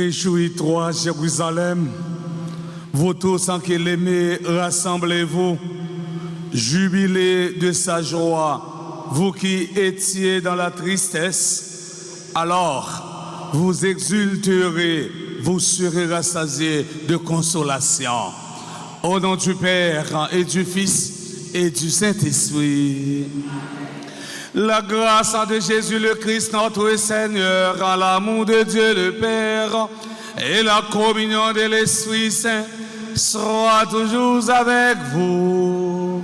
Réjouis-toi, Jérusalem, vous tous en qui l'aimez, rassemblez-vous, jubilez de sa joie, vous qui étiez dans la tristesse, alors vous exulterez, vous serez rassasiés de consolation. Au nom du Père et du Fils et du Saint-Esprit. La grâce de Jésus le Christ, notre Seigneur, l'amour de Dieu le Père et la communion de l'Esprit Saint sera toujours avec vous.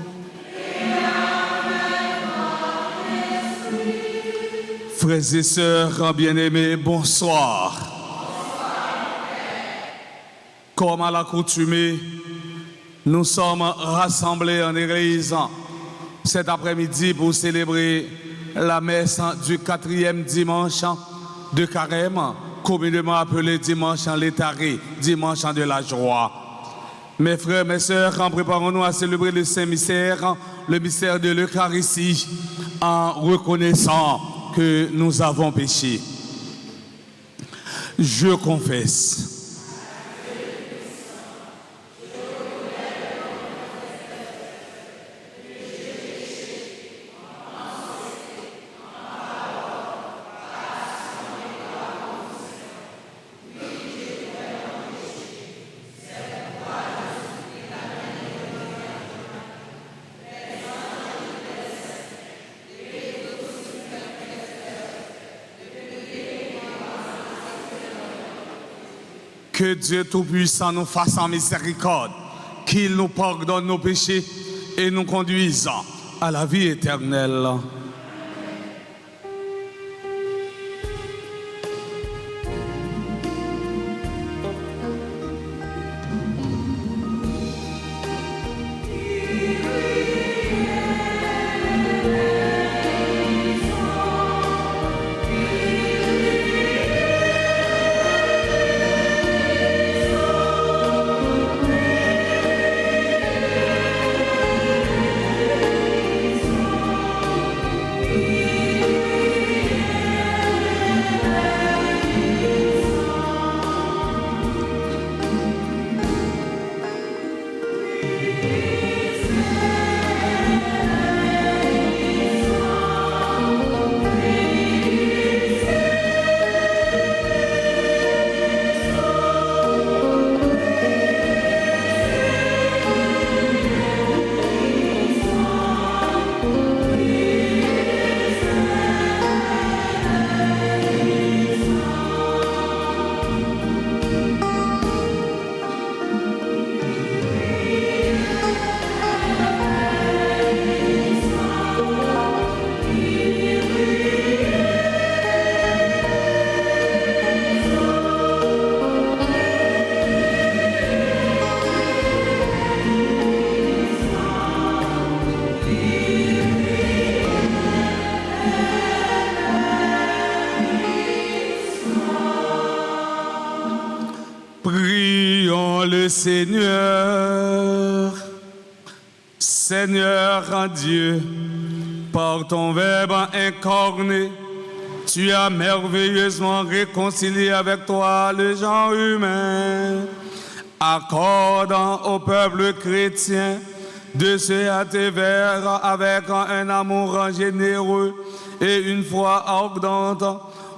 Frères et sœurs bien-aimés, bonsoir. Comme à l'accoutumée, nous sommes rassemblés en église cet après-midi pour célébrer la messe du 4e dimanche de Carême, communément appelé dimanche en léthargie, dimanche de la joie. Mes frères, mes sœurs, préparons-nous à célébrer le Saint-Mystère, le mystère de l'Eucharistie, en reconnaissant que nous avons péché. Je confesse. Que Dieu Tout-Puissant nous fasse en miséricorde, qu'il nous pardonne nos péchés et nous conduise à la vie éternelle. Seigneur, Seigneur Dieu, par ton Verbe incarné, tu as merveilleusement réconcilié avec toi le genre humain, accordant au peuple chrétien de se hâter vers avec un amour généreux et une foi ardente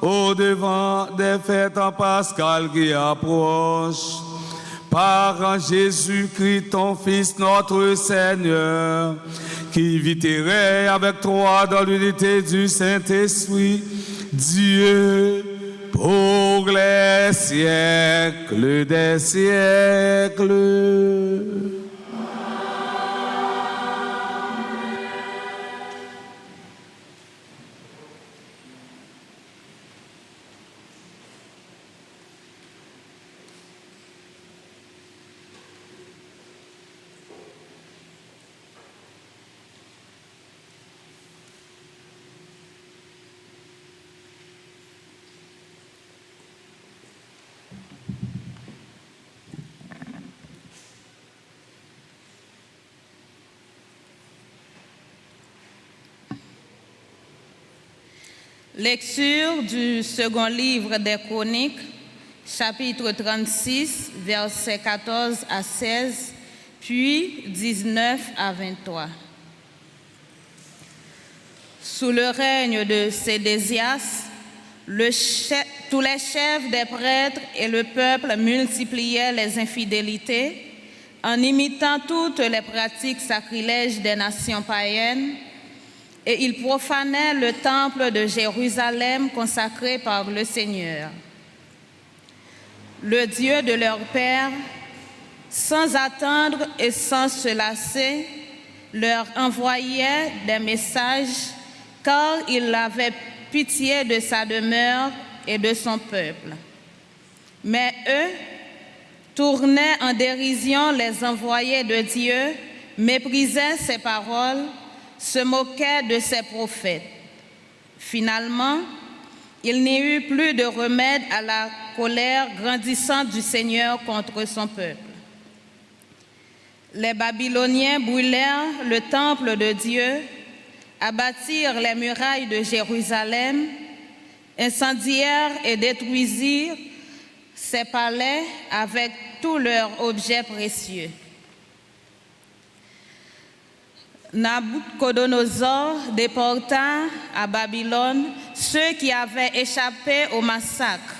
au devant des fêtes pascales qui approchent. Par Jésus-Christ, ton Fils, notre Seigneur, qui vit et règne avec toi dans l'unité du Saint-Esprit, Dieu, pour les siècles des siècles. Lecture du second livre des Chroniques, chapitre 36, versets 14 à 16, puis 19 à 23. Sous le règne de Sédécias, tous les chefs des prêtres et le peuple multipliaient les infidélités en imitant toutes les pratiques sacrilèges des nations païennes, et ils profanaient le temple de Jérusalem consacré par le Seigneur. Le Dieu de leur père, sans attendre et sans se lasser, leur envoyait des messages car il avait pitié de sa demeure et de son peuple. Mais eux tournaient en dérision les envoyés de Dieu, méprisaient ses paroles, se moquaient de ses prophètes. Finalement, il n'y eut plus de remède à la colère grandissante du Seigneur contre son peuple. Les Babyloniens brûlèrent le temple de Dieu, abattirent les murailles de Jérusalem, incendièrent et détruisirent ses palais avec tous leurs objets précieux. Nabuchodonosor déporta à Babylone ceux qui avaient échappé au massacre.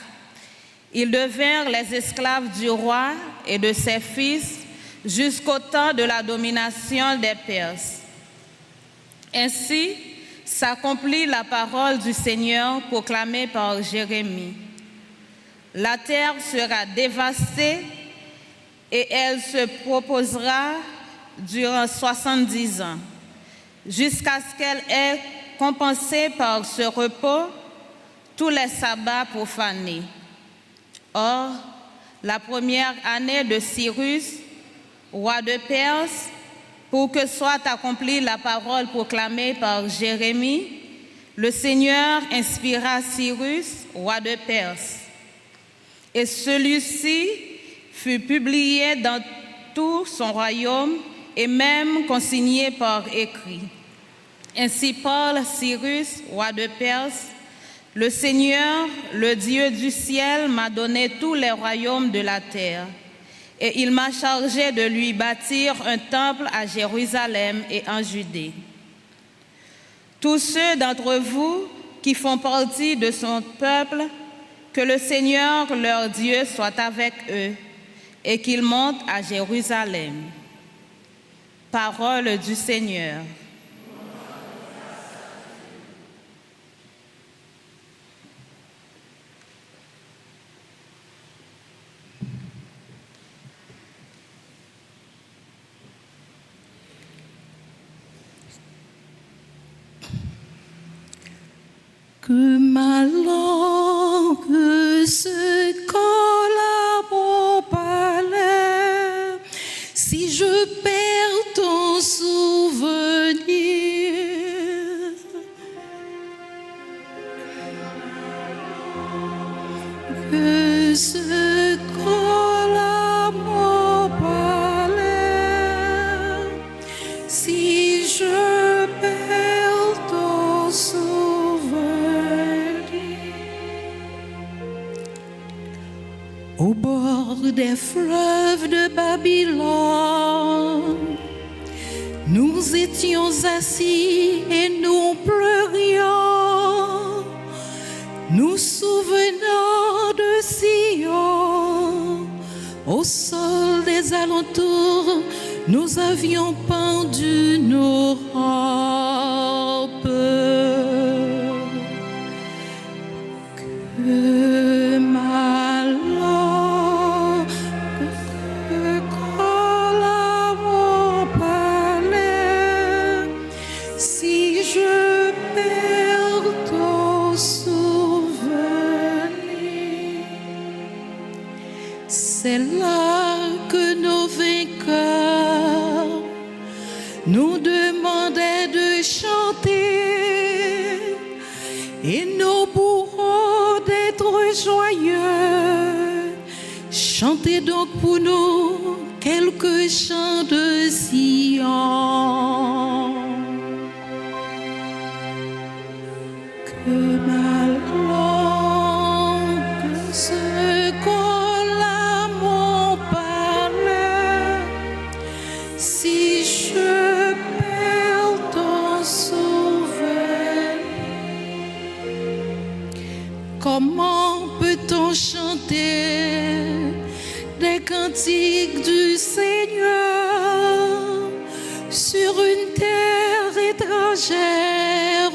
Ils devinrent les esclaves du roi et de ses fils jusqu'au temps de la domination des Perses. Ainsi s'accomplit la parole du Seigneur proclamée par Jérémie. La terre sera dévastée et elle se proposera durant 70 ans, jusqu'à ce qu'elle ait compensé par ce repos tous les sabbats profanés. Or, la première année de Cyrus, roi de Perse, pour que soit accomplie la parole proclamée par Jérémie, le Seigneur inspira Cyrus, roi de Perse. Et celui-ci fut publié dans tout son royaume et même consigné par écrit. Ainsi parle Cyrus, roi de Perse: le Seigneur, le Dieu du ciel, m'a donné tous les royaumes de la terre, et il m'a chargé de lui bâtir un temple à Jérusalem et en Judée. Tous ceux d'entre vous qui font partie de son peuple, que le Seigneur, leur Dieu, soit avec eux et qu'ils montent à Jérusalem. Parole du Seigneur. Que ma langue se colle à mon palais, si je perds ton souvenir. Que se colle à mon palais, si je perds ton souvenir. Au bord des fleuves de Babylone, nous étions assis et nous pleurions, nous souvenant de Sion. Au sol des alentours, nous avions pendu nos robes. Que ma langue se colle à mon palais, si je perds ton souvenir. C'est là que nos vainqueurs nous demandaient de chanter et nos bourreaux d'être joyeux. Chantez donc pour nous quelques chants de Sion. Que ma langue se colle Comment peut-on chanter des cantiques du Seigneur sur une terre étrangère?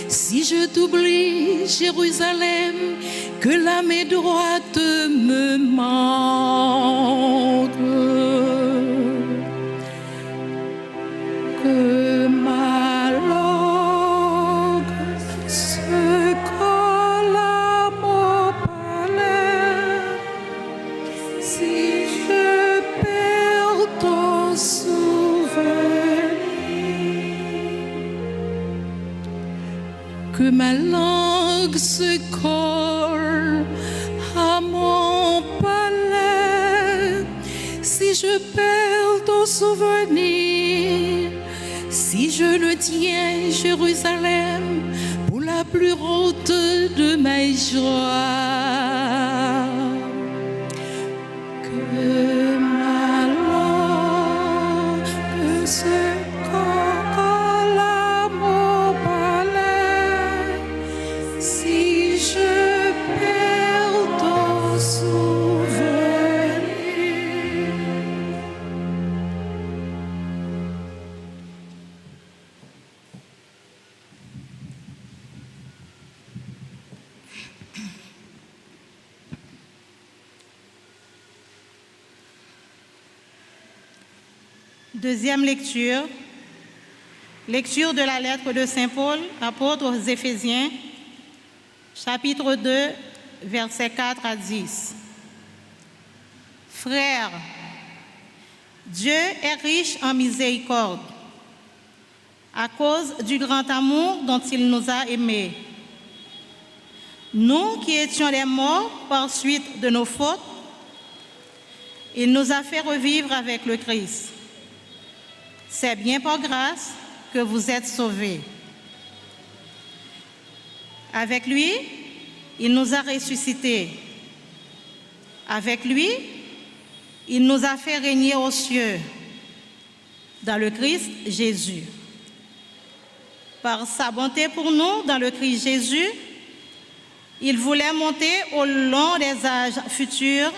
Si je t'oublie, Jérusalem, que la main droite me manque, que ma langue se colle à mon palais, si je perds ton souvenir, que ma langue se colle à mon palais, si je perds ton souvenir, si je ne tiens Jérusalem pour la plus haute de mes joies, que ma langue se colle à mon palais, si je perds ton souvenir. Deuxième lecture. Lecture de la lettre de Saint Paul, apôtre aux Éphésiens, chapitre 2, versets 4 à 10. Frères, Dieu est riche en miséricorde à cause du grand amour dont il nous a aimés. Nous qui étions des morts par suite de nos fautes, il nous a fait revivre avec le Christ. C'est bien par grâce que vous êtes sauvés. Avec lui, il nous a ressuscités. Avec lui, il nous a fait régner aux cieux, dans le Christ Jésus. Par sa bonté pour nous, dans le Christ Jésus, il voulait monter au long des âges futurs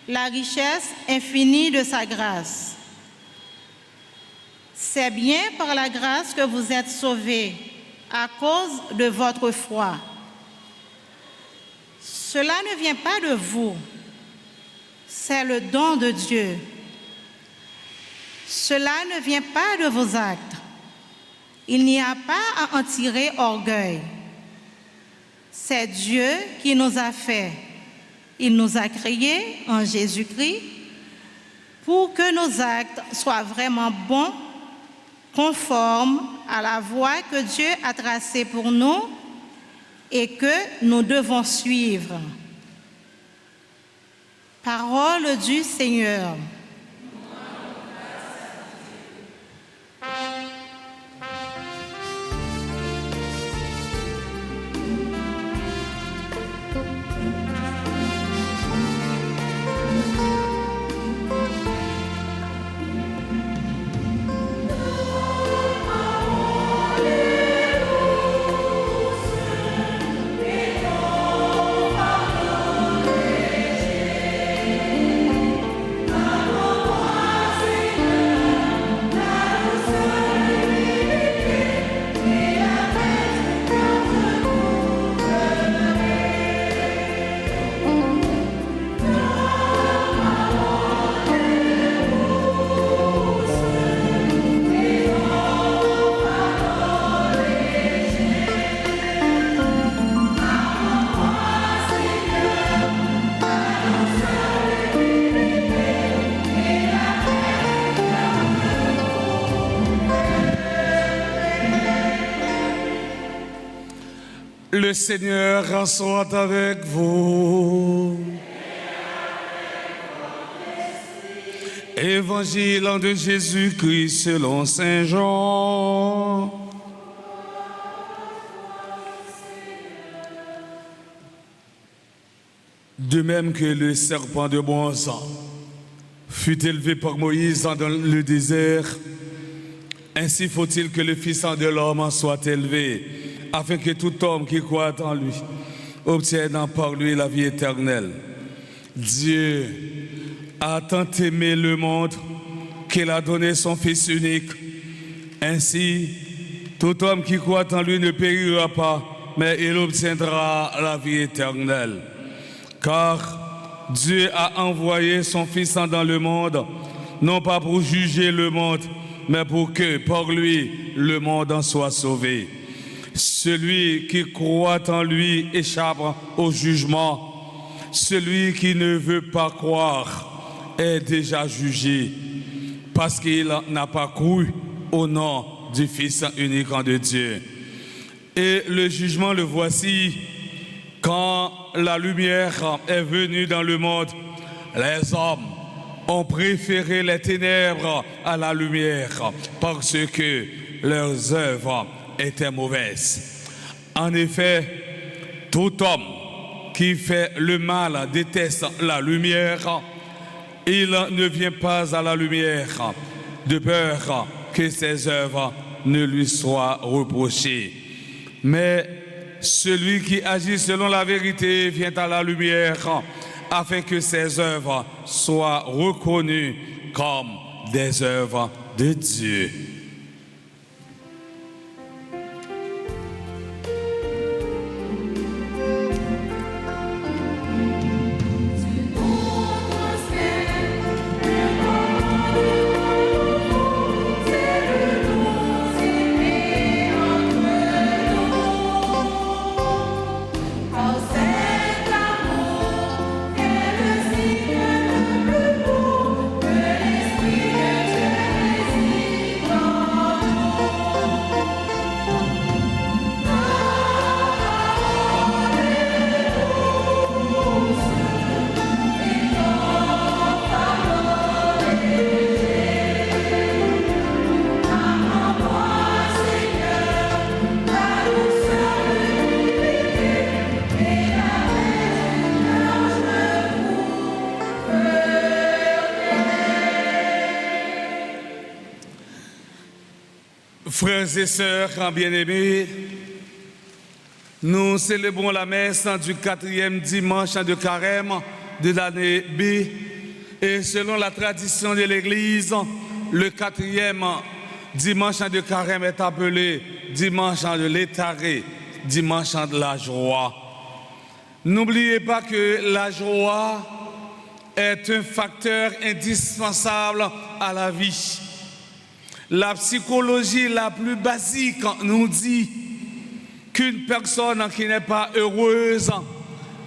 la richesse infinie de sa grâce. C'est bien par la grâce que vous êtes sauvés à cause de votre foi. Cela ne vient pas de vous, c'est le don de Dieu. Cela ne vient pas de vos actes. Il n'y a pas à en tirer orgueil. C'est Dieu qui nous a fait. Il nous a créés en Jésus-Christ pour que nos actes soient vraiment bons, conformes à la voie que Dieu a tracée pour nous et que nous devons suivre. Parole du Seigneur. Le Seigneur soit avec vous. Évangile de Jésus-Christ selon Saint Jean. De même que le serpent de bon sang fut élevé par Moïse dans le désert, ainsi faut-il que le Fils de l'homme en soit élevé, afin que tout homme qui croit en lui obtiennent par lui la vie éternelle. Dieu a tant aimé le monde qu'il a donné son Fils unique. Ainsi, tout homme qui croit en lui ne périra pas, mais il obtiendra la vie éternelle. Car Dieu a envoyé son Fils dans le monde, non pas pour juger le monde, mais pour que par lui le monde en soit sauvé. Celui qui croit en lui échappe au jugement. Celui qui ne veut pas croire est déjà jugé, parce qu'il n'a pas cru au nom du Fils unique de Dieu. Et le jugement le voici: quand la lumière est venue dans le monde, les hommes ont préféré les ténèbres à la lumière parce que leurs œuvres étaient mauvaises. En effet, tout homme qui fait le mal déteste la lumière. Il ne vient pas à la lumière de peur que ses œuvres ne lui soient reprochées. Mais celui qui agit selon la vérité vient à la lumière afin que ses œuvres soient reconnues comme des œuvres de Dieu. Frères et sœurs bien-aimés, nous célébrons la messe du 4e dimanche de carême de l'année B. Et selon la tradition de l'Église, le 4e dimanche de carême est appelé dimanche de l'étaré, dimanche de la joie. N'oubliez pas que la joie est un facteur indispensable à la vie. La psychologie la plus basique nous dit qu'une personne qui n'est pas heureuse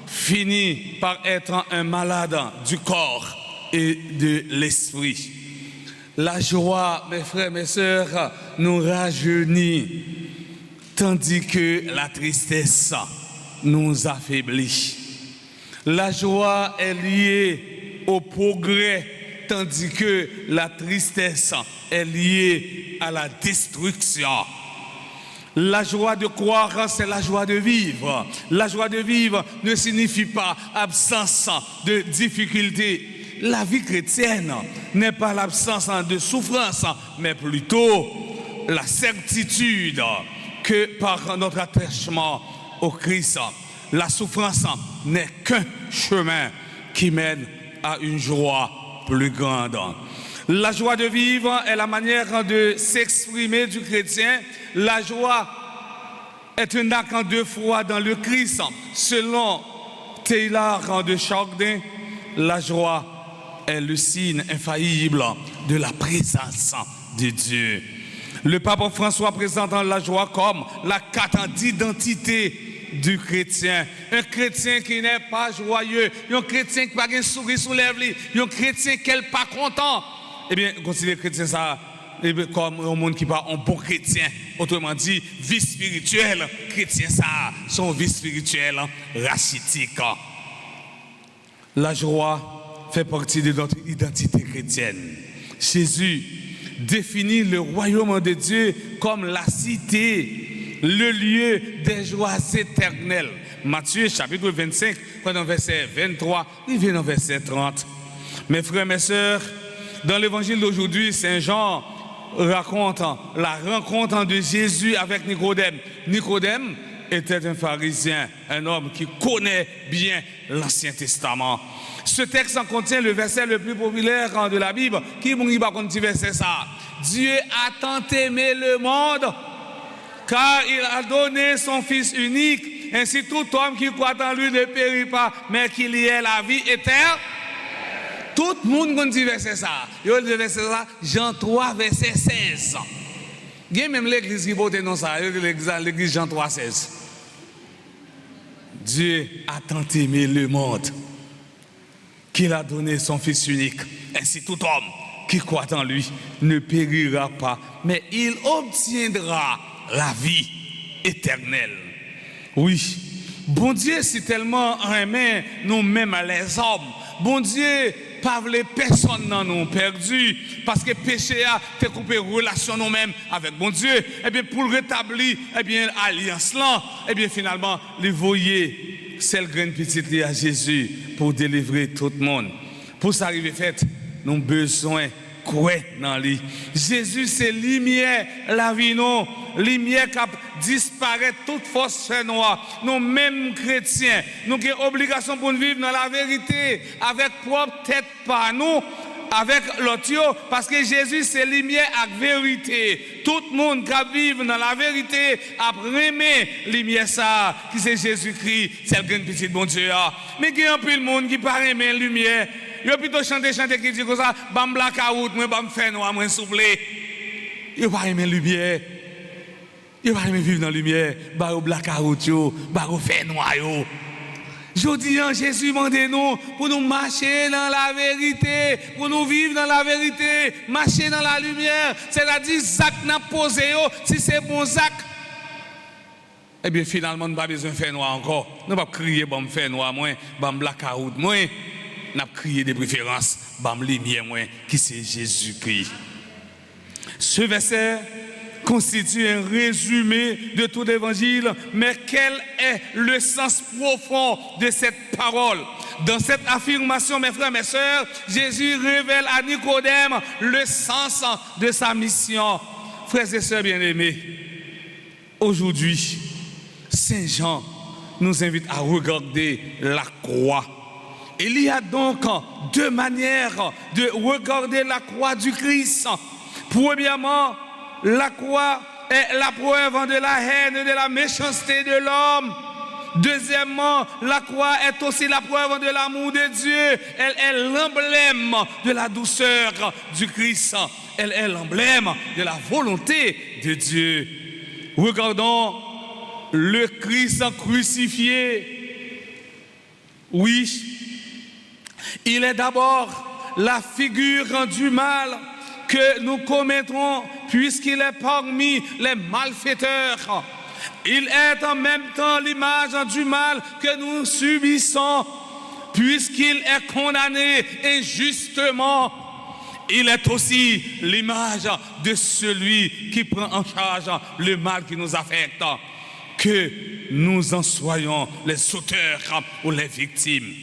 finit par être un malade du corps et de l'esprit. La joie, mes frères, mes sœurs, nous rajeunit, tandis que la tristesse nous affaiblit. La joie est liée au progrès, tandis que la tristesse est liée à la destruction. La joie de croire, c'est la joie de vivre. La joie de vivre ne signifie pas absence de difficultés. La vie chrétienne n'est pas l'absence de souffrance, mais plutôt la certitude que par notre attachement au Christ, la souffrance n'est qu'un chemin qui mène à une joie plus grande. La joie de vivre est la manière de s'exprimer du chrétien. La joie est un acte de foi dans le Christ. Selon Taylor de Chardin, la joie est le signe infaillible de la présence de Dieu. Le pape François présente la joie comme la carte d'identité du chrétien. Un chrétien qui n'est pas joyeux, un chrétien qui n'a pas de sourire sous les lèvres, un chrétien qui n'est pas content. Eh bien, considérez chrétien ça comme un monde qui pas un bon chrétien. Autrement dit, vie spirituelle, chrétien ça, son vie spirituelle rachitique. La joie fait partie de notre identité chrétienne. Jésus définit le royaume de Dieu comme la cité, le lieu des joies éternelles. Matthieu chapitre 25, dans verset 23, il vient dans verset 30. Mes frères, mes sœurs, dans l'évangile d'aujourd'hui, Saint Jean raconte la rencontre de Jésus avec Nicodème. Nicodème était un pharisien, un homme qui connaît bien l'Ancien Testament. Ce texte en contient le verset le plus populaire de la Bible. Qui m'a dit par contre verset ça? Dieu a tant aimé le monde car il a donné son Fils unique. Ainsi tout homme qui croit en lui ne périt pas, mais qu'il y ait la vie éternelle. Tout le monde dit verset ça. Il dit verset ça, Jean 3, verset 16. Il y a même l'église qui vote non ça, l'église Jean 3, 16. Dieu a tant aimé le monde qu'il a donné son Fils unique. Ainsi tout homme qui croit en lui ne périra pas, mais il obtiendra la vie éternelle. Oui, bon Dieu c'est tellement aimé nous-mêmes les hommes. Bon Dieu pas voulu personne dans nous perdu parce que péché a fait couper relation nous-mêmes avec bon Dieu. Et bien pour rétablir alliance là, et bien finalement les voyer celle graine petite à Jésus pour délivrer tout le monde. Pour ça arriver fait, nous avons besoin croire dans lui. Jésus c'est lumière la vie non, lumière qui disparaît toute force noire. Nous mêmes chrétiens, nous avons obligation pour vivre dans la vérité avec propre tête pas nous avec l'autre parce que Jésus c'est lumière avec vérité. Tout le monde qui vit dans la vérité a aimé lumière ça qui c'est Jésus-Christ, c'est le grand petit bon Dieu. Mais il y a un peu de monde qui pas aimer lumière. Yo plutôt chanter qui dit comme ça, bam blackout, moi bam faire noir, moi souple. Yo pas aimer lumière. Yo pas aimer vivre dans la lumière, ba blackout yo, ba faire noir yo. Jodi Jésus mande nous pour nous marcher dans la vérité, pour nous vivre dans la vérité, marcher dans la lumière, c'est-à-dire Zach n'a posé yo, si c'est bon Zach. Eh bien finalement nous pas besoin de faire noir encore. Nous pas crier bam faire noir moins, bam blackout moins. N'a crié des préférences, bam lumière moins qui c'est Jésus-Christ. Ce verset constitue un résumé de tout l'évangile, mais quel est le sens profond de cette parole? Dans cette affirmation, mes frères, mes sœurs, Jésus révèle à Nicodème le sens de sa mission. Frères et sœurs bien-aimés, aujourd'hui, Saint Jean nous invite à regarder la croix. Il y a donc deux manières de regarder la croix du Christ. Premièrement, la croix est la preuve de la haine et de la méchanceté de l'homme. Deuxièmement, la croix est aussi la preuve de l'amour de Dieu. Elle est l'emblème de la douceur du Christ. Elle est l'emblème de la volonté de Dieu. Regardons le Christ crucifié. Oui, il est d'abord la figure du mal que nous commettrons puisqu'il est parmi les malfaiteurs. Il est en même temps l'image du mal que nous subissons puisqu'il est condamné injustement. Il est aussi l'image de celui qui prend en charge le mal qui nous affecte. Que nous en soyons les auteurs ou les victimes.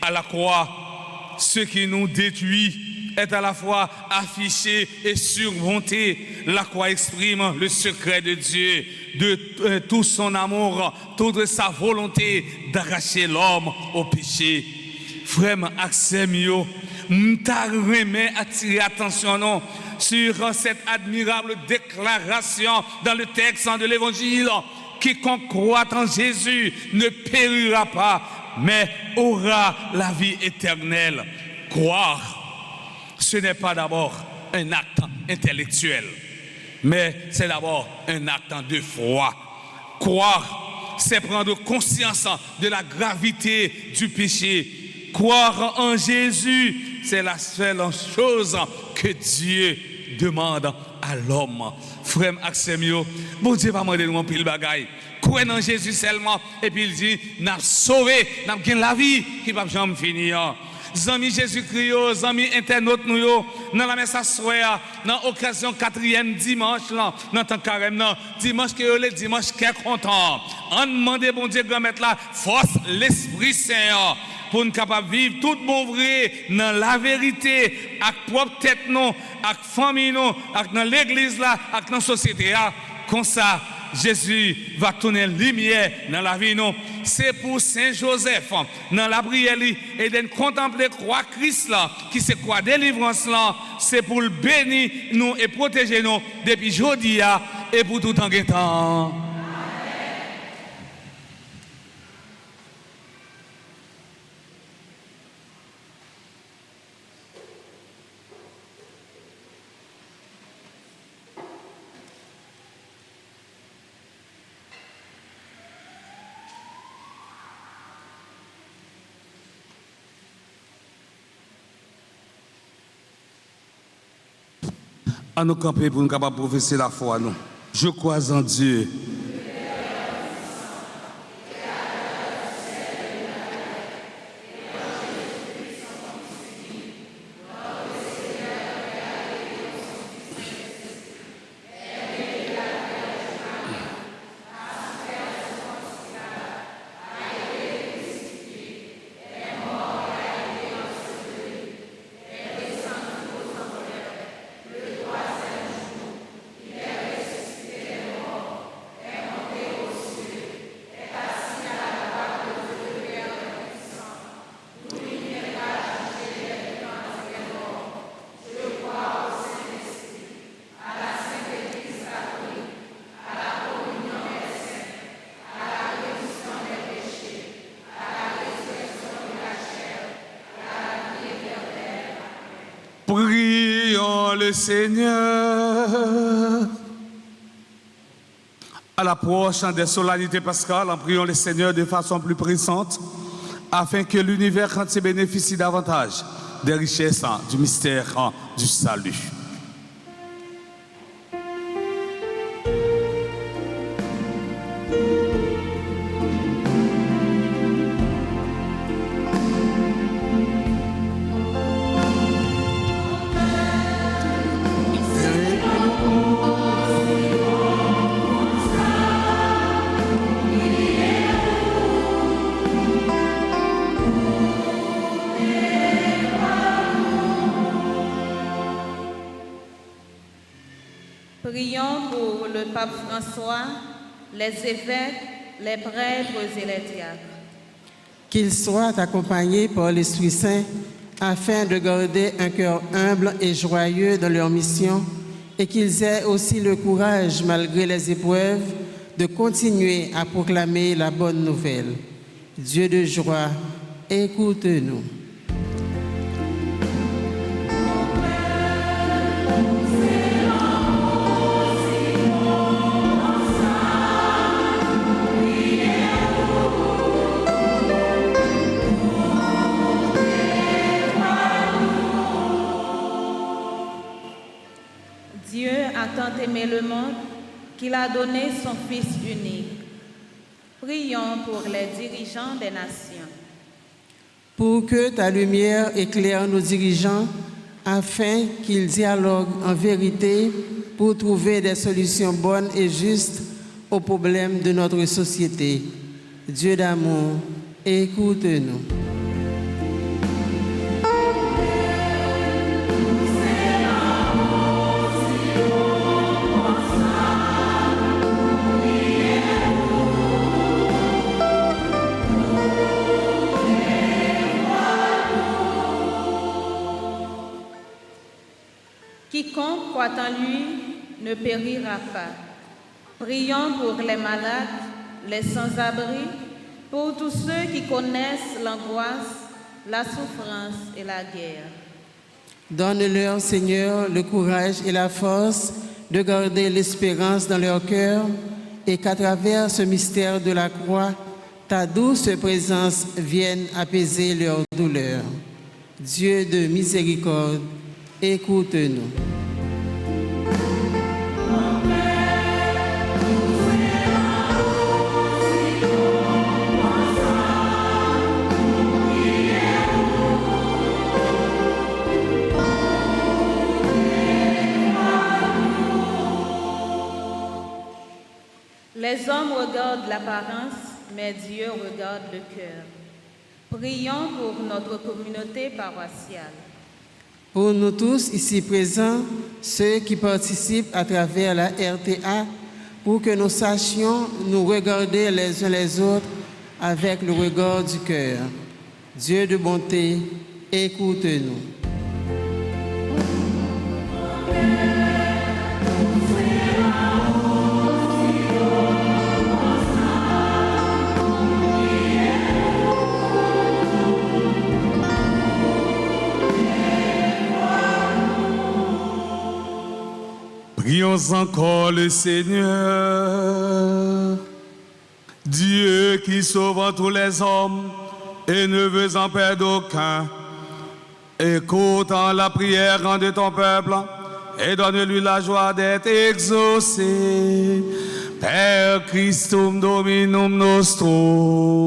À la croix, ce qui nous détruit est à la fois affiché et surmonté. La croix exprime le secret de Dieu, de tout son amour, toute sa volonté d'arracher l'homme au péché. Frère Axemio, m'ta remet attirer attention sur cette admirable déclaration dans le texte de l'Évangile. Quiconque croit en Jésus ne périra pas, mais aura la vie éternelle. Croire, ce n'est pas d'abord un acte intellectuel, mais c'est d'abord un acte de foi. Croire, c'est prendre conscience de la gravité du péché. Croire en Jésus, c'est la seule chose que Dieu demande à l'homme. Frère Axemio, bon Dieu va demander nous pile bagaille. Croire en Jésus seulement et puis il dit n'a sauvé, n'a gagné la vie qui va jamais finir. Zami Jésus-Christ, zami internautes nous yo, dans la messe à soir, dans occasion 4e dimanche là, dans temps carême là, dimanche que le dimanche qui est content. On demande bon Dieu grand mettre la force l'Esprit Saint pour nous capable vivre tout bon vrai dans la vérité avec propre tête non, avec famille non, avec dans l'église là, avec dans société là, comme ça Jésus va tourner lumière dans la vie nous. C'est pour Saint Joseph dans la prière et de contempler croix Christ là qui c'est quoi délivrance là, c'est pour le bénir nous et protéger nous depuis aujourd'hui et pour tout en temps. À nous camper pour nous capables de professer la foi, nous. Je crois en Dieu. Prions le Seigneur. À l'approche des solennités pascales, en priant le Seigneur de façon plus pressante, afin que l'univers entier bénéficie davantage des richesses du mystère du salut. Prions pour le pape François, les évêques, les prêtres et les diacres. Qu'ils soient accompagnés par l'Esprit Saint afin de garder un cœur humble et joyeux dans leur mission et qu'ils aient aussi le courage, malgré les épreuves, de continuer à proclamer la bonne nouvelle. Dieu de joie, écoute-nous. Dieu a tant aimé le monde qu'il a donné son Fils unique. Prions pour les dirigeants des nations. Pour que ta lumière éclaire nos dirigeants, afin qu'ils dialoguent en vérité pour trouver des solutions bonnes et justes aux problèmes de notre société. Dieu d'amour, écoute-nous. Quiconque croit en lui ne périra pas. Prions pour les malades, les sans-abri, pour tous ceux qui connaissent l'angoisse, la souffrance et la guerre. Donne-leur, Seigneur, le courage et la force de garder l'espérance dans leur cœur et qu'à travers ce mystère de la croix, ta douce présence vienne apaiser leur douleur. Dieu de miséricorde, écoute-nous. Les hommes regardent l'apparence, mais Dieu regarde le cœur. Prions pour notre communauté paroissiale. Pour nous tous ici présents, ceux qui participent à travers la RTA, pour que nous sachions nous regarder les uns les autres avec le regard du cœur. Dieu de bonté, écoute-nous. Prions encore le Seigneur, Dieu qui sauve tous les hommes et ne veut en perdre aucun. Écoute la prière de ton peuple et donne-lui la joie d'être exaucé. Per Christum Dominum nostrum.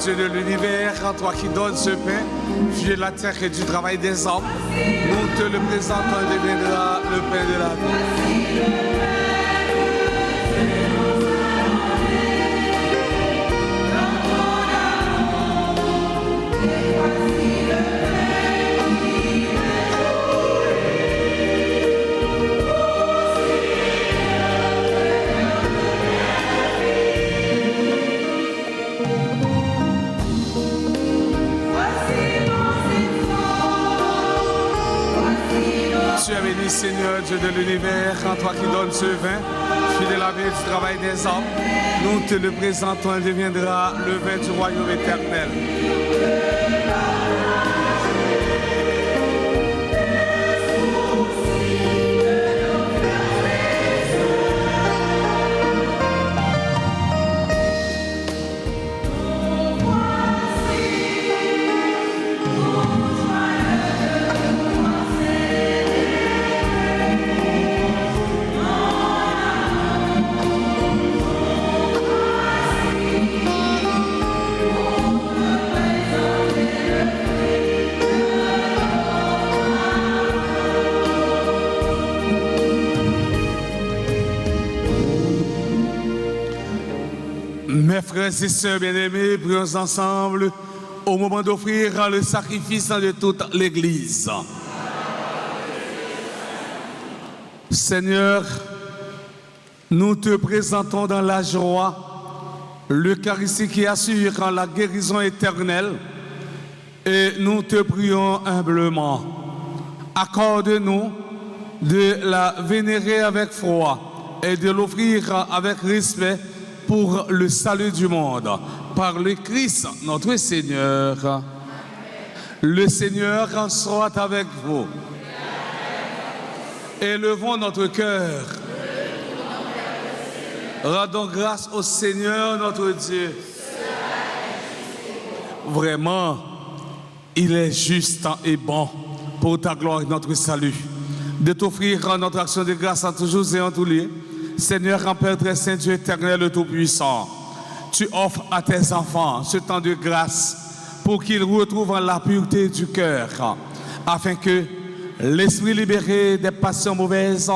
Dieu de l'univers, toi qui donnes ce pain, Dieu de la terre et du travail des hommes, nous te le présentons et deviendra le pain de la vie. Seigneur Dieu de l'univers, en toi qui donnes ce vin, fidèle à la vie du travail des hommes, nous te le présentons et deviendra le vin du royaume éternel. Mes frères et sœurs bien-aimés, prions ensemble au moment d'offrir le sacrifice de toute l'Église. Seigneur, nous te présentons dans la joie l'Eucharistie qui assure la guérison éternelle et nous te prions humblement. Accorde-nous de la vénérer avec foi et de l'offrir avec respect pour le salut du monde, par le Christ, notre Seigneur. Amen. Le Seigneur soit avec vous. Élevons notre cœur. Rendons grâce au Seigneur, notre Dieu. Vraiment, il est juste et bon pour ta gloire et notre salut, de t'offrir notre action de grâce en toujours et en tous lieux. Seigneur, en Père très saint, Dieu éternel, le Tout-Puissant, tu offres à tes enfants ce temps de grâce pour qu'ils retrouvent la pureté du cœur, afin que l'esprit libéré des passions mauvaises,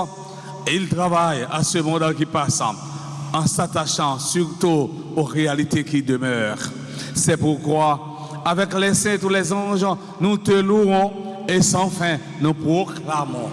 il travaille à ce monde qui passe en s'attachant surtout aux réalités qui demeurent. C'est pourquoi, avec les saints et tous les anges, nous te louons et sans fin nous proclamons.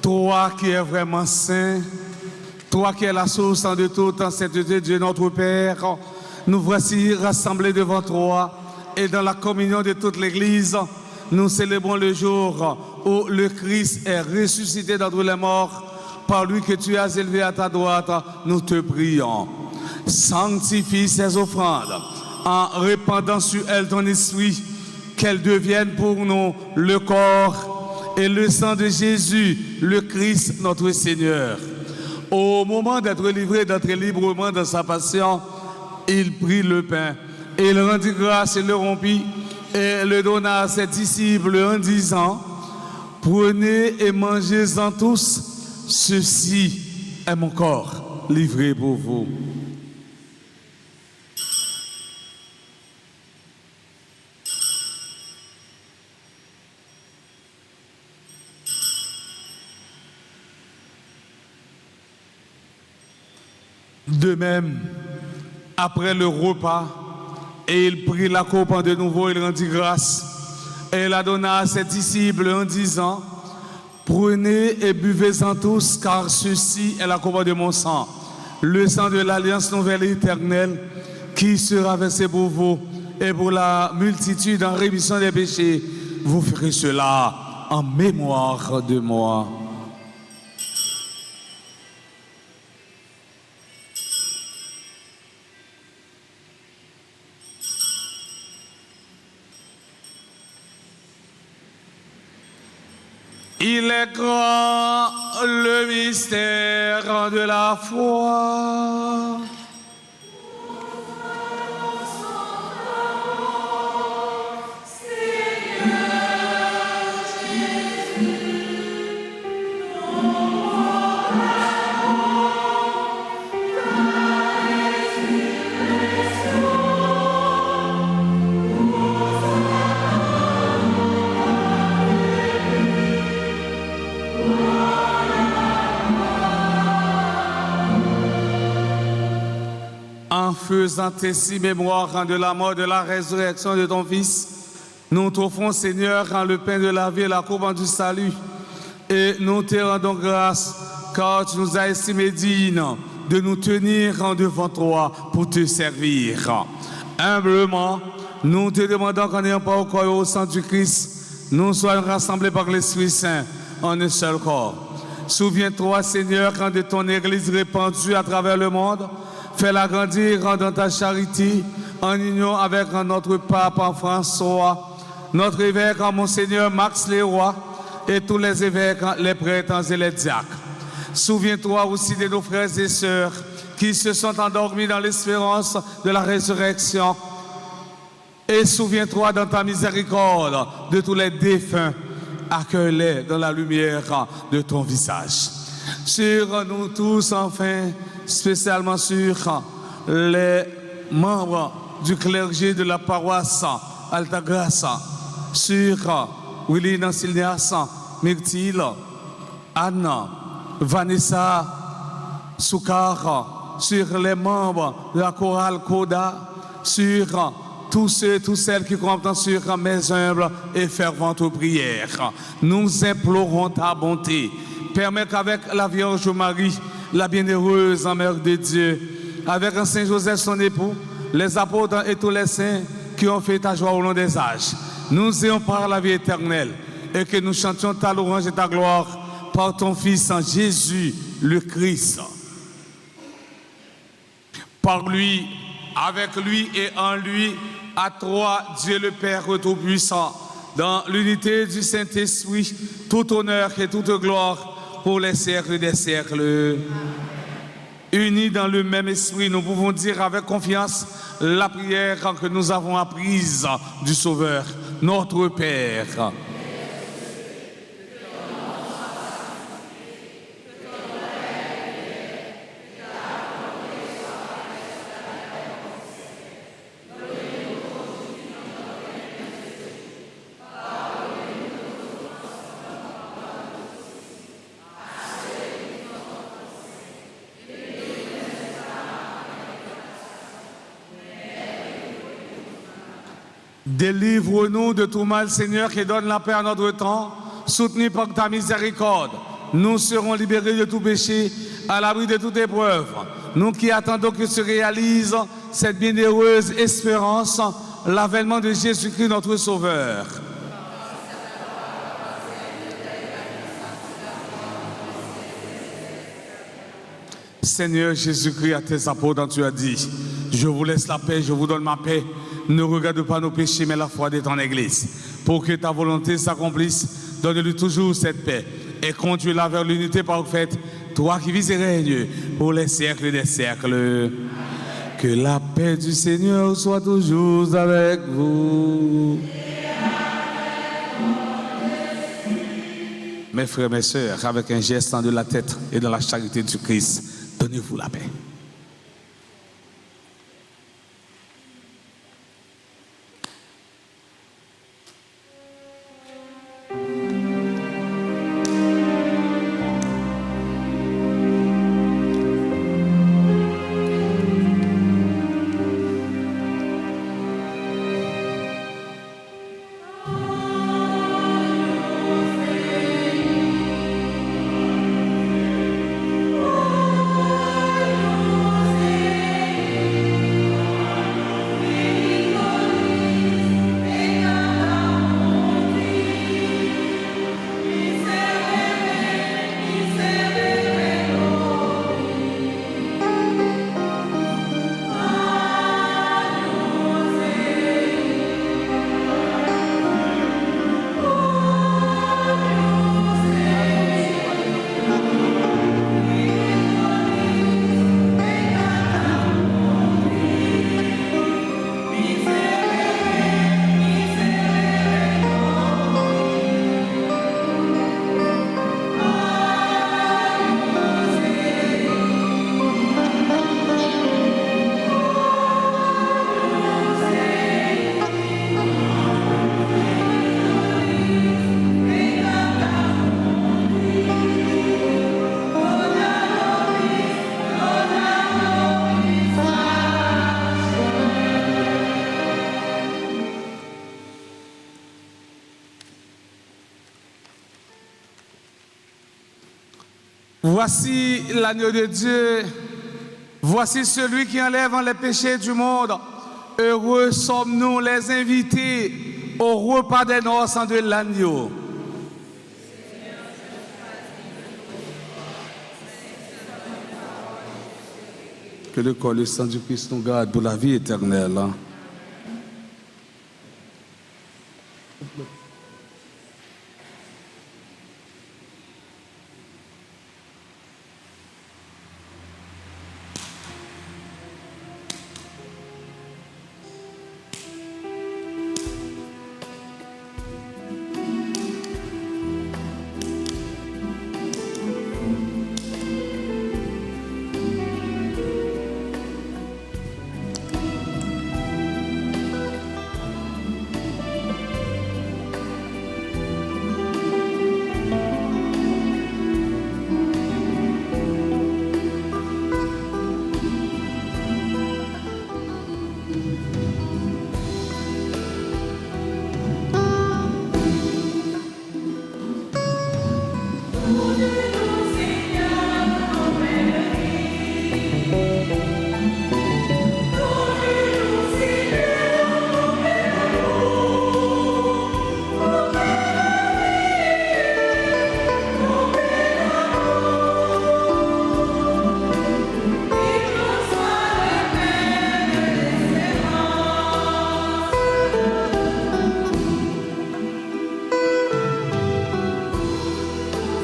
Toi qui es vraiment saint, toi qui es la source de toute sainteté, Dieu notre Père, nous voici rassemblés devant toi et dans la communion de toute l'Église, nous célébrons le jour où le Christ est ressuscité d'entre les morts. Par lui que tu as élevé à ta droite, nous te prions. Sanctifie ces offrandes en répandant sur elles ton esprit, qu'elles deviennent pour nous le corps et le sang de Jésus, le Christ, notre Seigneur. Au moment d'être livré, d'entrer librement dans sa passion, il prit le pain, et il rendit grâce et le rompit, et le donna à ses disciples en disant, « Prenez et mangez-en tous, ceci est mon corps livré pour vous. » De même, après le repas, et il prit la coupe de nouveau, il rendit grâce, et la donna à ses disciples en disant, « Prenez et buvez-en tous, car ceci est la coupe de mon sang, le sang de l'alliance nouvelle et éternelle, qui sera versé pour vous et pour la multitude en rémission des péchés. Vous ferez cela en mémoire de moi. » Il est grand le mystère de la foi. En faisant ainsi mémoire de la mort, de la résurrection de ton Fils, nous t'offrons, Seigneur, le pain de la vie et la coupe du salut. Et nous te rendons grâce, car tu nous as estimés dignes de nous tenir devant toi pour te servir. Humblement, nous te demandons qu'en ayant pas au corps et au sang du Christ, nous soyons rassemblés par l'Esprit Saint en un seul corps. Souviens-toi, Seigneur, quand de ton Église répandue à travers le monde, fais-la grandir dans ta charité, en union avec notre pape François, notre évêque Monseigneur Max Leroy et tous les évêques, les prêtres et les diacres. Souviens-toi aussi de nos frères et sœurs qui se sont endormis dans l'espérance de la résurrection. Et souviens-toi dans ta miséricorde de tous les défunts. Accueille-les dans la lumière de ton visage. Sur nous tous, enfin, spécialement sur les membres du clergé de la paroisse Altagrace, sur Willy Nancilias, Myrtille, Anna, Vanessa, Soukar, sur les membres de la chorale Koda, sur tous ceux et toutes celles qui comptent sur mes humbles et ferventes prières. Nous implorons ta bonté. Permets qu'avec la Vierge Marie, la bienheureuse Mère de Dieu, avec un Saint Joseph son époux, les apôtres et tous les saints qui ont fait ta joie au long des âges, nous ayons par la vie éternelle et que nous chantions ta louange et ta gloire par ton Fils en Jésus le Christ. Par lui, avec lui et en lui, à toi, Dieu le Père Tout-Puissant, dans l'unité du Saint-Esprit, tout honneur et toute gloire pour les siècles des siècles. Unis dans le même esprit, nous pouvons dire avec confiance la prière que nous avons apprise du Sauveur, notre Père. Délivre-nous de tout mal, Seigneur, qui donne la paix à notre temps. Soutenus par ta miséricorde, nous serons libérés de tout péché, à l'abri de toute épreuve. Nous qui attendons que se réalise cette bienheureuse espérance, l'avènement de Jésus-Christ, notre Sauveur. Seigneur Jésus-Christ, à tes apôtres, tu as dit, je vous laisse la paix, je vous donne ma paix. Ne regarde pas nos péchés, mais la foi de ton Église. Pour que ta volonté s'accomplisse, donne-lui toujours cette paix et conduis-la vers l'unité parfaite, toi qui vis et règnes pour les siècles des siècles. Que la paix du Seigneur soit toujours avec vous. Mes frères, mes sœurs, avec un geste de la tête et de la charité du Christ, donnez-vous la paix. Voici l'agneau de Dieu, voici celui qui enlève les péchés du monde. Heureux sommes-nous les invités au repas des noces de l'agneau. Que le corps et le sang du Christ nous garde pour la vie éternelle.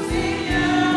Seigneur.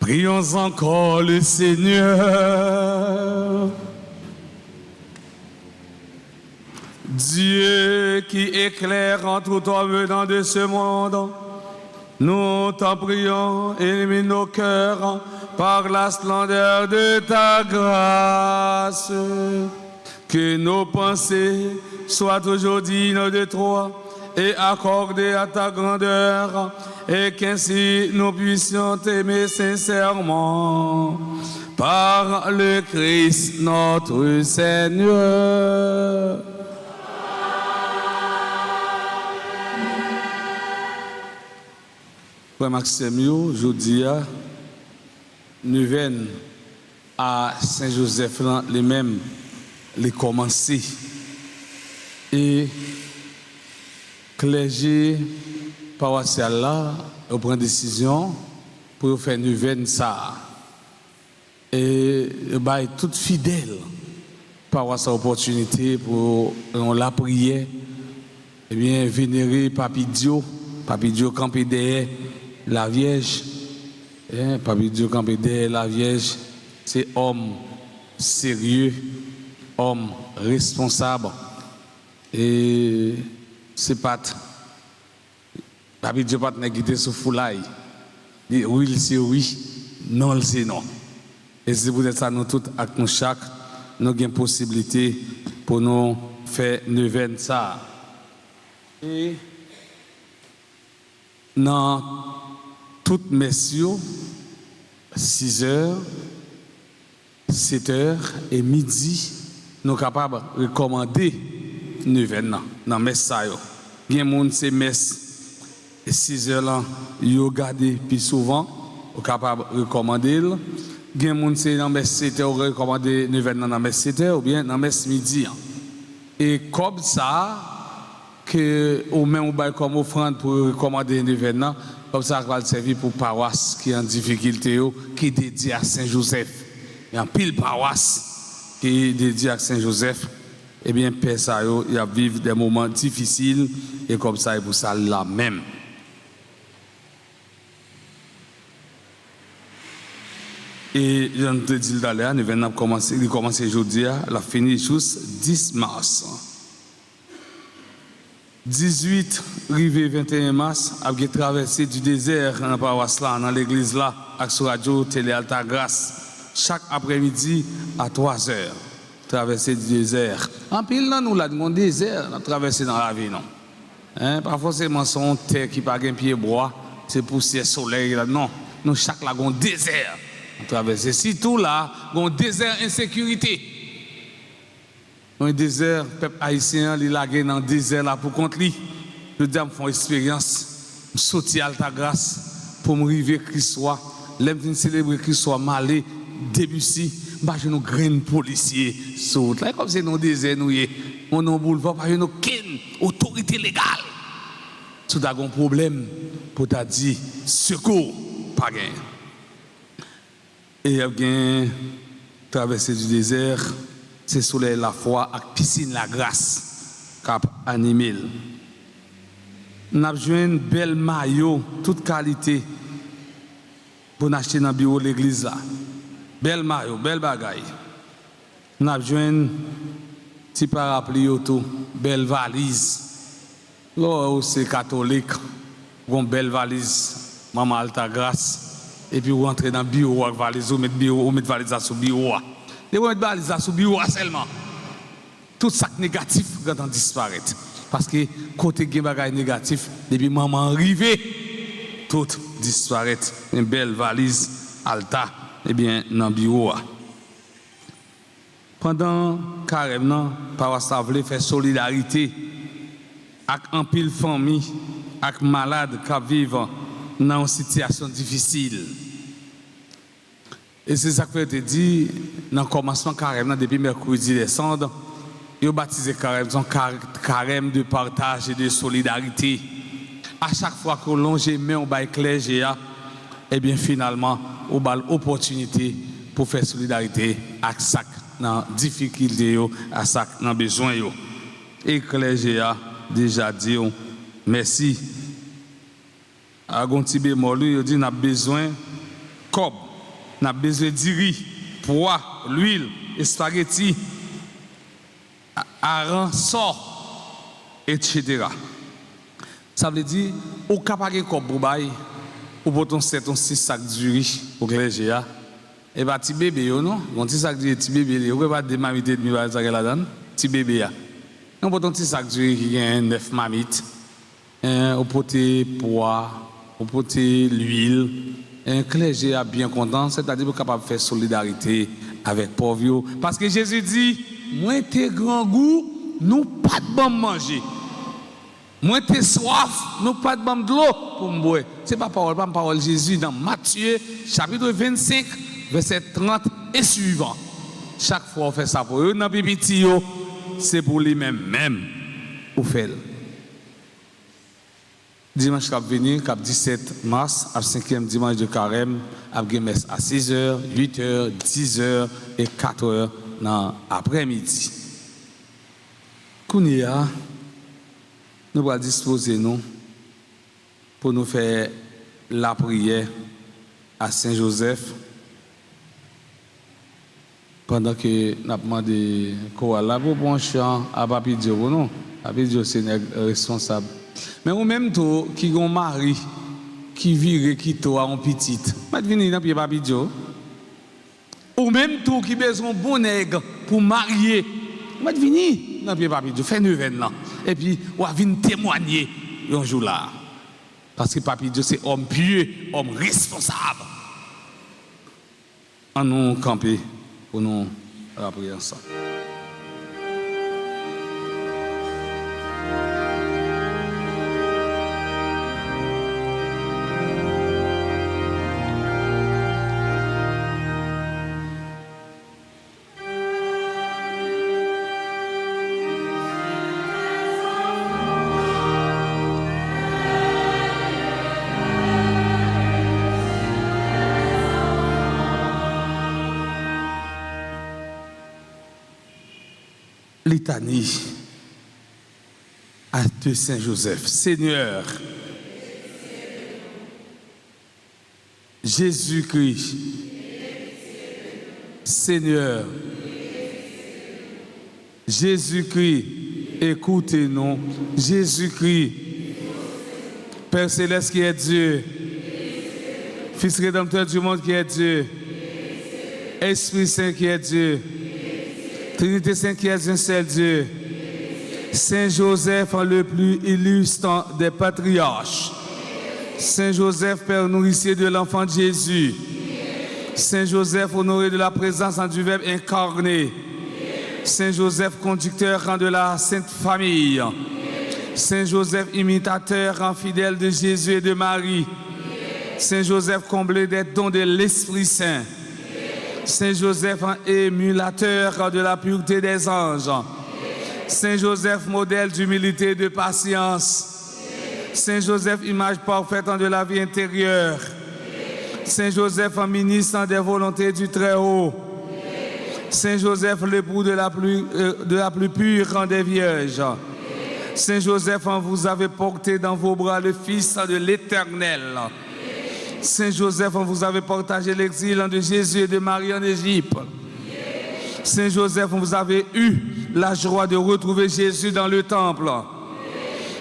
Prions encore le Seigneur. Dieu qui éclaire en tout homme venant de ce monde, nous t'en prions, illumine nos cœurs par la splendeur de ta grâce. Que nos pensées soient aujourd'hui dignes de toi et accordées à ta grandeur, et qu'ainsi nous puissions t'aimer sincèrement par le Christ notre Seigneur. Frère Maxime, je dis, nous venons à Saint-Joseph, les mêmes, les commencer. Et clergé paroissial là, on prend décision pour faire une veine ça. Et bah, tout fidèle par avoir cette opportunité pour la prière, et bien vénérer Papidio campé derrière la Vierge. Papidio campé derrière la Vierge, c'est homme sérieux, homme responsable. Et c'est pas Papidio pas n'a quitté sous foulaille. Oui, c'est oui, non, c'est non. Et si vous êtes ça, nous tous, avec nous chaque, nous avons une possibilité pour nous faire une veine ça. Et dans toutes messieurs, 6h, 7h et midi, nous sommes capables de recommander une veine dans messe ça. Il y a des gens qui messe 6h là, ils regardent plus souvent, sont capables de recommander. Il y a des gens qui dans messe 7h recommander une veine dans messe 7h ou bien dans messe midi. Et comme ça, que au même comme offrande pour recommander un événement, comme ça va servir pour paroisse qui est en difficulté, qui est dédié à Saint-Joseph. Il y a un pile paroisse qui est dédié à Saint-Joseph. Eh bien, Père ça, il a vivre des moments difficiles et comme ça, et pour ça là même. Et je te dis d'ailleurs, nous venons commencer aujourd'hui, la finir juste 10 mars. 18, rivé 21 mars, avec traversé du désert dans la paroisse là, dans l'église là, avec sur radio Télé Alta Grâce, chaque après-midi à 3h. Traversé du désert. En pile, là, nous l'avons désert, on traversé dans la vie, non. Pas forcément son terre qui n'a pas pied bois, c'est poussière soleil, là, non. Nous, chaque là, on désert. On traverse. Si tout là, on désert insécurité. Dans le désert, le peuple haïtien, il a dans le désert là pour contre lui. Je dis, je fais une expérience, je saute à Alta Grâce pour me arriver Christ soit. L'aime célébrer Christ soit malé, Debussy, je nous graine policiers saute. Là, comme c'est dans le désert, nous on est au boulevard, parce que nous aucune autorité légale. Si tu as un problème, pour te dire secours, pas gain. Et il y a bien traversé du désert, c'est soleil la foi avec piscine la grâce qui a animé. Nous avons joué une belle maillot, toute qualité, pour acheter dans le bureau de l'église là. Belle maillot, belle bagaille. Nous avons joué un petit parapluie auto, belle valise. Là, c'est catholique, une belle valise, Maman Alta Grâce. Et puis, vous rentrez dans le bureau avec valise, vous mettez valise sous le bureau. Et vous mettez valise sous le bureau seulement. Tout ça négatif va disparaître. Parce que côté des bagages négatifs, depuis maman arrivée, tout disparaît. Une belle valise Alta, eh bien, dans le bureau. Pendant carrément, paroisse a voulu faire solidarité avec un pile famille, avec malades qui vivent dans une situation difficile. Et c'est ça que je te dis, dans le commencement carême, depuis mercredi décembre, ils ont baptisé carême, son carême de partage et de solidarité. À chaque fois que l'on met au bail clergé, et bien finalement, on a l'opportunité pour faire solidarité avec ça dans difficulté, à ça dans besoin. Et clergé a déjà dit merci. À Gonti bémol, il dit qu'on a besoin de Nous avons besoin de riz, pois, l'huile, et spaghetti, hareng, sort, etc. Ça veut dire, au cas par exemple, ou pour ton 7 ou 6 sacs de riz au clergé, et bien, petit bébé, non? Mon petit sac de petit bébé, vous ne pouvez pas démariter de mi-va, ça là-dedans, petit bébé. Non, pour ton petit sac de riz qui a 9 mamites, au poté pois, au poté l'huile, un clergé a bien content, c'est-à-dire qu'il est capable de faire solidarité avec pauvres. Parce que Jésus dit, moi, t'es grand goût, nous pas de bon manger. Moi, t'es soif, nous pas de bon de l'eau pour me boire. Ce n'est pas parole Jésus dans Matthieu, chapitre 25, verset 30 et suivant. Chaque fois on fait ça pour eux, dans Pipiti, c'est pour lui-même, ou fait. Dimanche qui va venir, 17 mars, à 5e dimanche de carême, à messe à 6h, 8h, 10h et 4h dans l'après-midi. Kounia, nous allons disposer nous pour nous faire la prière à Saint-Joseph pendant que nous avons demandé quoi pour bon chant à Papi Dio, non? Papi Dio, c'est responsable. Mais ou même toi qui ont mari qui vire qui toi en petite, pas venir dans pied Papi Dio. Ou même toi qui besoin bon nègre pour marier, pas venir dans pied Papi Dio, fait neuvaine là. Et puis ou venir témoigner un jour là. Parce que Papi Dio c'est homme pieux, homme responsable. En nous camper pour nous prier ensemble. Litanie à de Saint-Joseph. Seigneur, Jésus-Christ, Seigneur, Jésus-Christ, écoutez-nous. Jésus-Christ, Père Céleste qui est Dieu, Fils rédempteur du monde qui est Dieu, Esprit Saint qui est Dieu, Trinité Sainte qui est un seul Dieu, Saint Joseph le plus illustre des patriarches, Saint Joseph Père nourricier de l'enfant de Jésus, Saint Joseph honoré de la présence du Verbe incarné, Saint Joseph conducteur de la Sainte Famille, Saint Joseph imitateur fidèle de Jésus et de Marie, Saint Joseph comblé des dons de l'Esprit Saint, Saint Joseph, émulateur de la pureté des anges. Saint Joseph, modèle d'humilité et de patience. Saint Joseph, image parfaite de la vie intérieure. Saint Joseph, ministre des volontés du Très-Haut. Saint Joseph, l'époux de la plus pure des vierges. Saint Joseph, vous avez porté dans vos bras le Fils de l'Éternel. Saint Joseph, vous avez partagé l'exil de Jésus et de Marie en Égypte. Saint Joseph, vous avez eu la joie de retrouver Jésus dans le temple.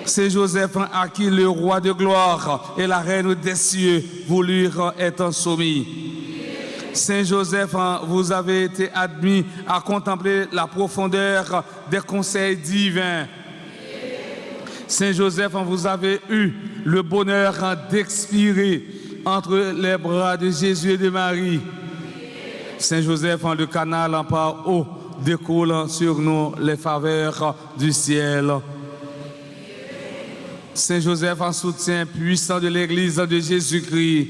Saint Joseph, à qui le roi de gloire et la reine des cieux voulurent être soumis. Saint Joseph, vous avez été admis à contempler la profondeur des conseils divins. Saint Joseph, vous avez eu le bonheur d'expirer entre les bras de Jésus et de Marie. Saint Joseph, le canal en par eau, découle sur nous les faveurs du ciel. Saint Joseph, en soutien puissant de l'Église de Jésus-Christ.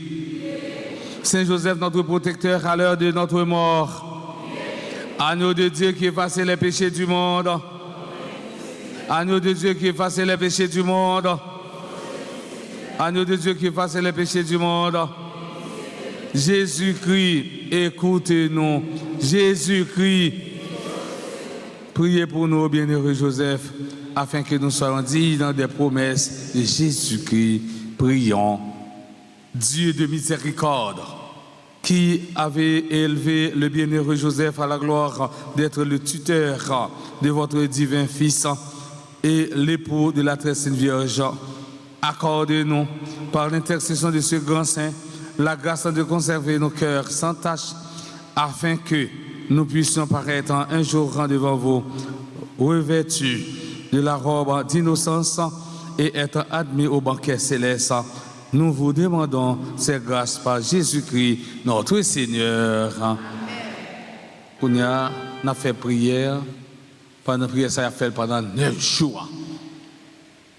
Saint Joseph, notre protecteur à l'heure de notre mort. Agneau de Dieu qui efface les péchés du monde. Agneau de Dieu qui efface les péchés du monde. Agneau de Dieu qui efface les péchés du monde. Jésus-Christ, écoutez-nous. Jésus-Christ, priez pour nous, bienheureux Joseph, afin que nous soyons dignes des promesses de Jésus-Christ. Prions. Dieu de miséricorde, qui avait élevé le bienheureux Joseph à la gloire d'être le tuteur de votre divin Fils et l'époux de la très sainte Vierge, accordez-nous, par l'intercession de ce grand saint, la grâce de conserver nos cœurs sans tache, afin que nous puissions paraître un jour devant vous, revêtus de la robe d'innocence et être admis au banquet céleste. Nous vous demandons ces grâces par Jésus-Christ, notre Seigneur. Amen. On a fait prière. Pendant la prière, ça a fait pendant 9 jours.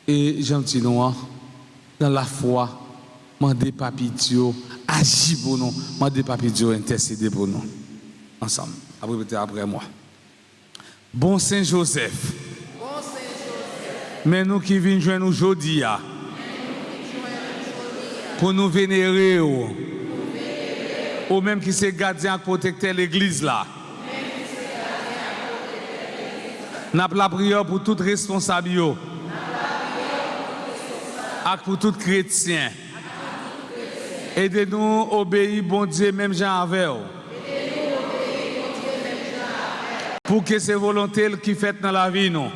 Et j'aime dire, dans la foi, mandez Papi Dieu, agis pour nous. Mandez Papi Dieu, intercéder pour nous. Ensemble. Après moi. Bon Saint Joseph. Mais nous qui venons joindre aujourd'hui, pour nous vénérer, ou même qui se gardien et protecteur de l'église là. Nous avons la prière pour tout responsable et pour tout chrétien. Aidez-nous à obéir, bon Dieu, même Jean avec vous. Pour que ces volontés qui fait dans la vie, nous.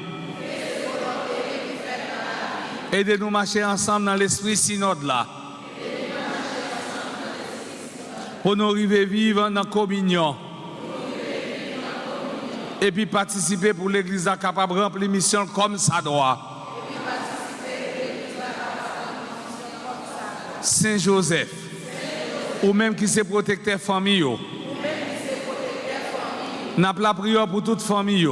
Aidez-nous à marcher ensemble dans l'esprit synode là. Pour nous arriver vivre dans la communion. Et puis participer pour l'église capable de remplir la mission comme ça doit. Saint Joseph, ou même qui se protecteur famille. N'a pas la prière pour toute famille.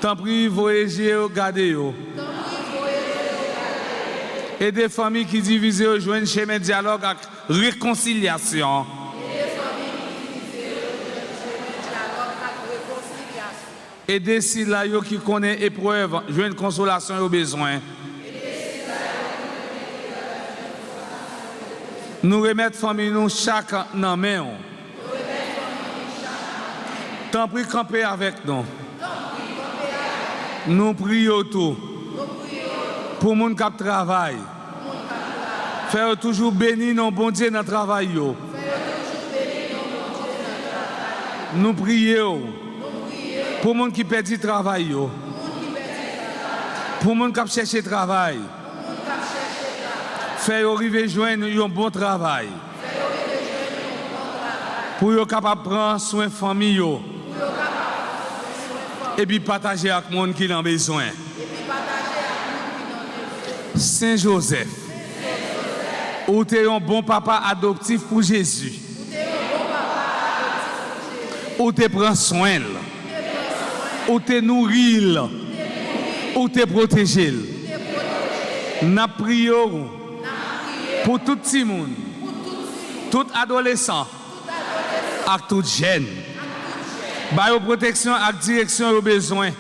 Tant pis, voyager, gardez. Et des familles qui divisent rejoignent chemin de dialogue avec réconciliation. Et des là qui connaissent épreuve, joignent consolation aux besoins. Nous remettons famille nous chaque dans main. Tant pis camper avec nous. Nous prions tout. Pour les gens qui travaillent. Faire toujours bénir nos bon Dieu dans le travail. Nous prions. Pour les gens qui perdent le travail. Pour les gens qui cherchent le travail. Faire arriver joindre un bon travail. Pour qu'ils soient capables de prendre soin de la famille. Et puis partager avec les gens qui ont besoin. Saint Joseph, ou tu es un bon papa adoptif pour Jésus. Ou tu prends soin. Ou tu nourris. Ou tu protèges. Nous prions pour tout le monde, tout adolescent, et tout jeune. Par protection et direction aux besoins.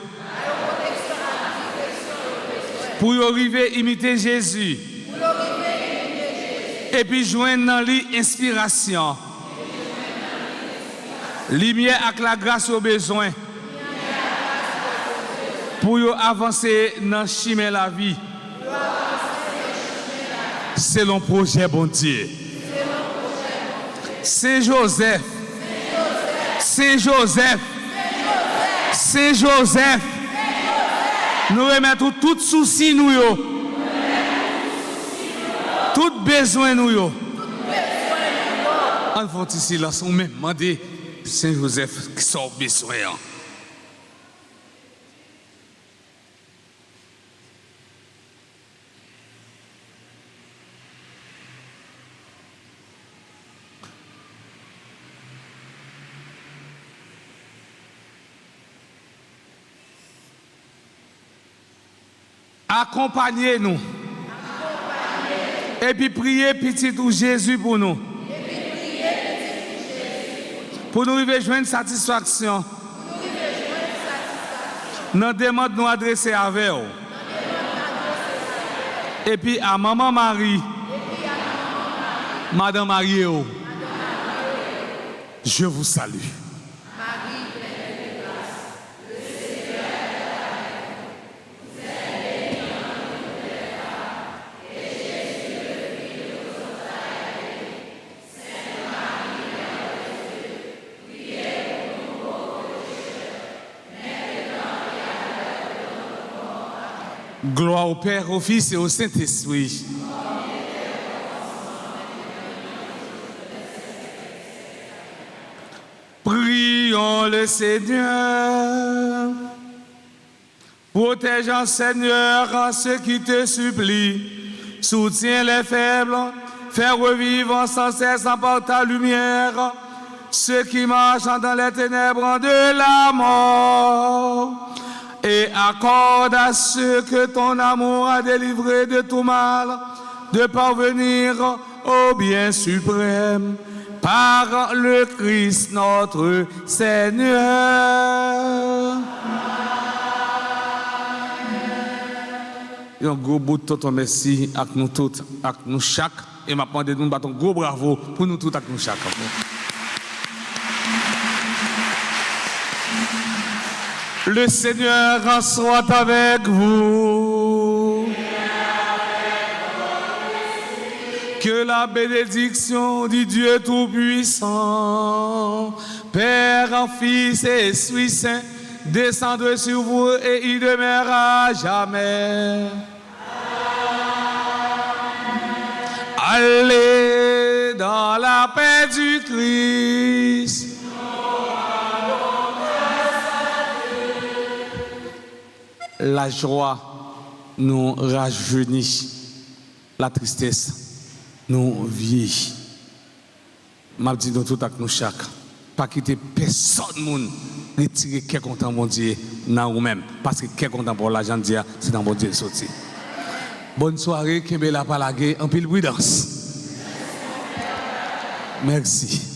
Pour arriver à imiter Jésus. Et puis joindre dans l'inspiration. Lumière avec la grâce aux besoins. Pour avancer dans le chemin de la vie. Selon le projet bon Dieu. Saint Joseph. Saint Joseph. Saint Joseph. Nous remettons tout souci nous yo. Tout besoin nous yo. On va ici là on même demander Saint Joseph qui sort besoin. Accompagnez-nous. Et puis priez petit tout Jésus pour nous. Pour nous arriver à joindre satisfaction. Nous demandons de nous adresser avec vous. Et puis à Maman Marie, Madame Marie, je vous salue. Gloire au Père, au Fils et au Saint-Esprit. Prions le Seigneur. Protège en Seigneur ceux qui te supplient. Soutiens les faibles. Fais revivre sans cesse par ta lumière ceux qui marchent dans les ténèbres de la mort. Et accorde à ceux que ton amour a délivrés de tout mal de parvenir au bien suprême par le Christ notre Seigneur. Un gros bout de tonton merci à nous tous, à nous chaque. Et m'a demandé de nous battre un gros bravo pour nous tous, à nous chaque. Le Seigneur soit avec vous. Que la bénédiction du Dieu Tout-Puissant, Père, Fils et Esprit Saint, descende sur vous et y demeure à jamais. Allez dans la paix du Christ. La joie nous rajeunit, la tristesse nous vieillit. M'a dit nous tout avec nous chaque, pas quitter personne moun retirer qui est content bon Dieu dans nous-mêmes, parce que qui est content pour l'argent Dieu, c'est dans bon Dieu sorti. Bonne soirée, Kembe la palagé, en pile prudence. Merci.